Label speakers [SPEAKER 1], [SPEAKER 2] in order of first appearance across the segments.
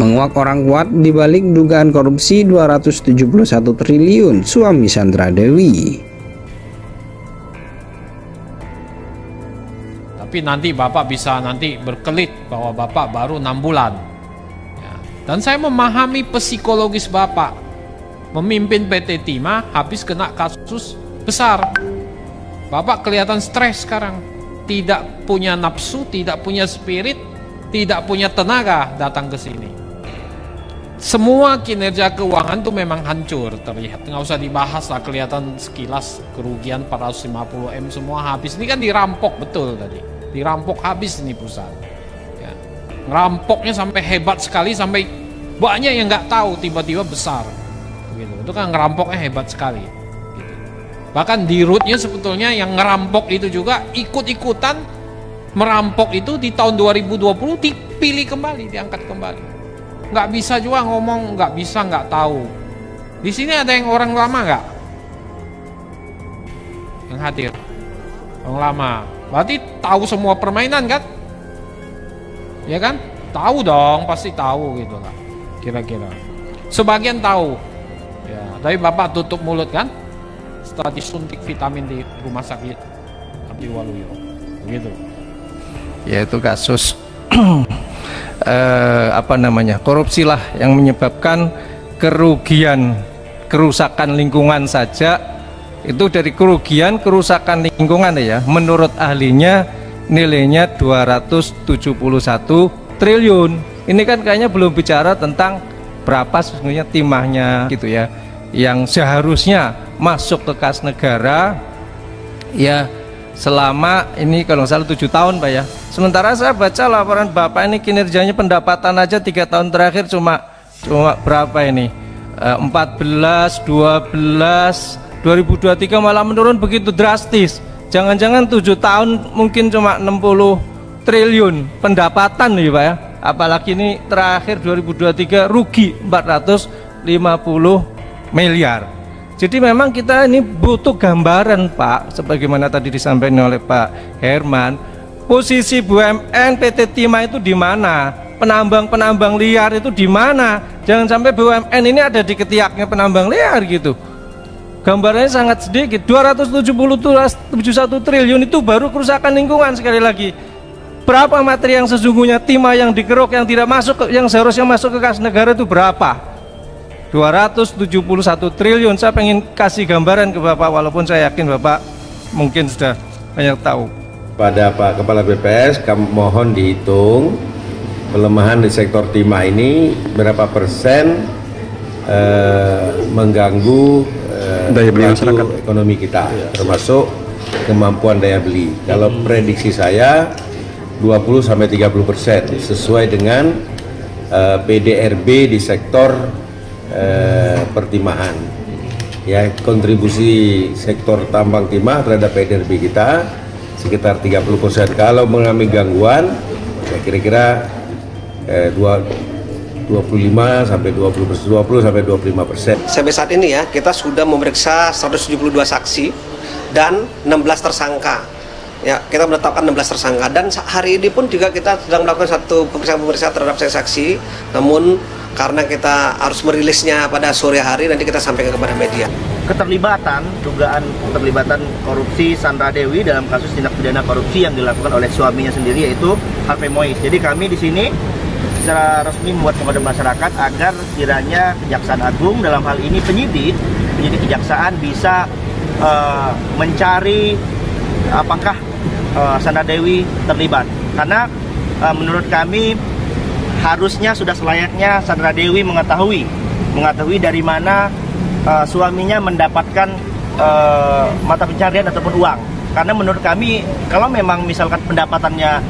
[SPEAKER 1] menguak orang kuat dibalik dugaan korupsi 271 triliun suami Sandra Dewi.
[SPEAKER 2] Tapi nanti Bapak bisa nanti berkelit bahwa Bapak baru 6 bulan. Ya. Dan saya memahami psikologis Bapak. Memimpin PT Timah habis kena kasus besar. Bapak kelihatan stres sekarang. Tidak punya nafsu, tidak punya spirit, tidak punya tenaga datang ke sini. Semua kinerja keuangan tuh memang hancur terlihat. Nggak usah dibahas lah, kelihatan sekilas kerugian 450 M semua habis. Ini kan dirampok betul tadi. Dirampok habis ini perusahaan. Ya. Ngerampoknya sampai hebat sekali, sampai banyak yang nggak tahu tiba-tiba besar. Gitu. Itu kan ngerampoknya hebat sekali. Gitu. Bahkan di rootnya sebetulnya yang ngerampok itu juga ikut-ikutan merampok itu di tahun 2020 dipilih kembali, diangkat kembali. Nggak bisa juga ngomong, nggak bisa, nggak tahu. Di sini ada yang orang lama nggak? Yang hadir? Orang lama. Berarti tahu semua permainan kan? Ya kan? Tahu dong, pasti tahu gitu lah. Kira-kira. Sebagian tahu. Ya, tapi Bapak tutup mulut kan? Setelah disuntik vitamin di rumah sakit Abdi Waluyo. Begitu.
[SPEAKER 3] Ya itu kasus korupsi lah yang menyebabkan kerugian, kerusakan lingkungan saja itu dari kerusakan lingkungan ya, menurut ahlinya nilainya 271 triliun. Ini kan kayaknya belum bicara tentang berapa sesungguhnya timahnya gitu ya, yang seharusnya masuk ke kas negara ya selama ini kalau nggak salah 7 tahun Pak ya. Sementara saya baca laporan Bapak ini kinerjanya pendapatan aja 3 tahun terakhir cuma berapa ini, 14, 12, 2023 malah menurun begitu drastis. Jangan-jangan 7 tahun mungkin cuma 60 triliun pendapatan nih Pak ya. Apalagi ini terakhir 2023 rugi 450 miliar. Jadi memang kita ini butuh gambaran Pak, sebagaimana tadi disampaikan oleh Pak Herman. Posisi BUMN PT Timah itu di mana? Penambang-penambang liar itu di mana? Jangan sampai BUMN ini ada di ketiaknya penambang liar gitu. Gambarannya sangat sedikit. 271 triliun itu baru kerusakan lingkungan sekali lagi. Berapa materi yang sesungguhnya timah yang dikeruk yang tidak masuk, yang seharusnya masuk ke kas negara itu berapa? 271 triliun. Saya pengen kasih gambaran ke Bapak, walaupun saya yakin Bapak mungkin sudah banyak tahu.
[SPEAKER 4] Pada Pak Kepala BPS, kami mohon dihitung pelemahan di sektor timah ini berapa persen mengganggu daya beli masyarakat, ekonomi kita, termasuk kemampuan daya beli. Kalau prediksi saya 20-30% sesuai dengan PDRB di sektor pertimahan. Ya, kontribusi sektor tambang timah terhadap PDRB kita sekitar 30%. Kalau mengalami gangguan, ya kira-kira 20-25%
[SPEAKER 5] 20-25%. Sampai saat ini ya, kita sudah memeriksa 172 saksi dan 16 tersangka. Ya, kita menetapkan 16 tersangka dan hari ini pun juga kita sedang melakukan satu pemeriksaan terhadap saksi. Namun karena kita harus merilisnya pada sore hari, nanti kita sampaikan kepada media.
[SPEAKER 6] Dugaan keterlibatan korupsi Sandra Dewi dalam kasus tindak pidana korupsi yang dilakukan oleh suaminya sendiri, yaitu Harvey Mois. Jadi kami di sini secara resmi membuat kepada masyarakat agar kiranya Kejaksaan Agung, dalam hal ini penyidik kejaksaan, bisa mencari apakah Sandra Dewi terlibat. Karena menurut kami harusnya sudah selayaknya Sandra Dewi mengetahui dari mana suaminya mendapatkan mata pencarian ataupun uang. Karena menurut kami kalau memang misalkan pendapatannya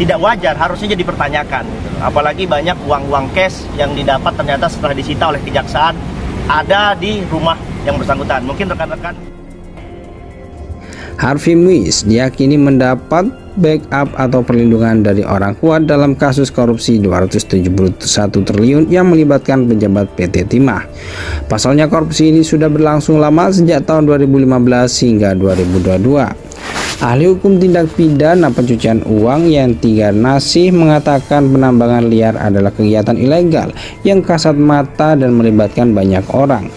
[SPEAKER 6] tidak wajar, harusnya jadi dipertanyakan. Apalagi banyak uang-uang cash yang didapat ternyata setelah disita oleh kejaksaan ada di rumah yang bersangkutan. Mungkin rekan-rekan
[SPEAKER 1] Harvey Mois diyakini mendapat backup atau perlindungan dari orang kuat dalam kasus korupsi 271 triliun yang melibatkan pejabat PT Timah. Pasalnya korupsi ini sudah berlangsung lama sejak tahun 2015 hingga 2022. Ahli hukum tindak pidana pencucian uang Yanti Garnasih mengatakan penambangan liar adalah kegiatan ilegal yang kasat mata dan melibatkan banyak orang.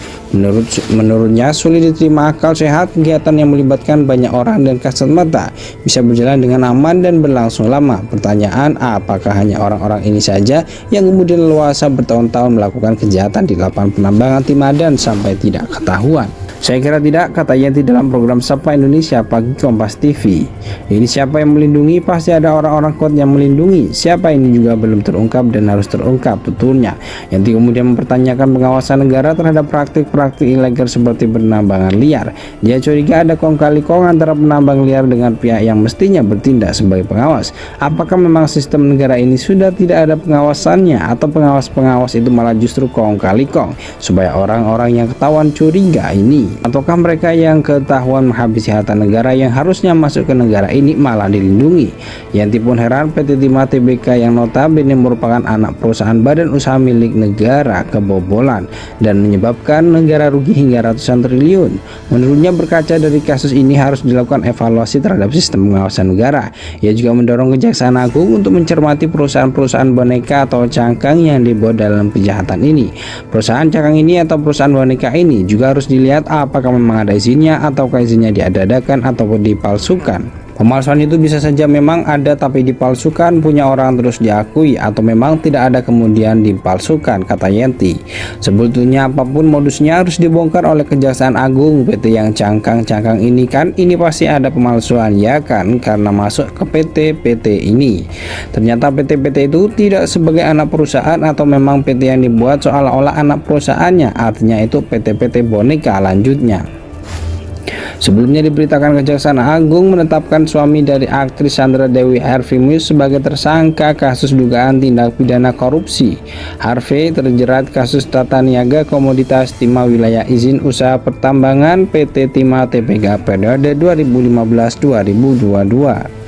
[SPEAKER 1] Menurutnya sulit diterima akal sehat kegiatan yang melibatkan banyak orang dan kasat mata bisa berjalan dengan aman dan berlangsung lama. Pertanyaan, apakah hanya orang-orang ini saja yang kemudian leluasa bertahun-tahun melakukan kejahatan di lapangan penambangan timah dan sampai tidak ketahuan? Saya kira tidak, kata Yanti dalam program Sapa Indonesia Pagi Kompas TV. Ini siapa yang melindungi? Pasti ada orang-orang kuat yang melindungi. Siapa ini juga belum terungkap dan harus terungkap, tutulnya. Yanti kemudian mempertanyakan pengawasan negara terhadap praktik-praktik ilegal seperti penambangan liar. Dia curiga ada kong-kali-kong antara penambang liar dengan pihak yang mestinya bertindak sebagai pengawas. Apakah memang sistem negara ini sudah tidak ada pengawasannya, atau pengawas-pengawas itu malah justru kong-kali-kong supaya orang-orang yang ketahuan curiga ini, ataukah mereka yang ketahuan menghabisi harta negara yang harusnya masuk ke negara ini malah dilindungi? Yanti pun heran PT Timah Tbk yang notabene merupakan anak perusahaan badan usaha milik negara kebobolan dan menyebabkan negara rugi hingga ratusan triliun. Menurutnya berkaca dari kasus ini harus dilakukan evaluasi terhadap sistem pengawasan negara. Ia juga mendorong Kejaksaan Agung untuk mencermati perusahaan-perusahaan boneka atau cangkang yang dibuat dalam kejahatan ini. Perusahaan cangkang ini atau perusahaan boneka ini juga harus dilihat apakah memang ada izinnya ataukah izinnya diada-adakan ataupun dipalsukan. Pemalsuan itu bisa saja memang ada tapi dipalsukan, punya orang terus diakui, atau memang tidak ada kemudian dipalsukan, kata Yanti. Sebetulnya apapun modusnya harus dibongkar oleh Kejaksaan Agung. PT yang cangkang-cangkang ini kan ini pasti ada pemalsuan, ya kan, karena masuk ke PT-PT ini. Ternyata PT-PT itu tidak sebagai anak perusahaan atau memang PT yang dibuat seolah-olah anak perusahaannya, artinya itu PT-PT boneka lanjutnya. Sebelumnya diberitakan Kejaksaan Agung menetapkan suami dari aktris Sandra Dewi Harvey Muiz sebagai tersangka kasus dugaan tindak pidana korupsi. Harvey terjerat kasus tata niaga komoditas timah wilayah izin usaha pertambangan PT Timah Tbk periode 2015-2022.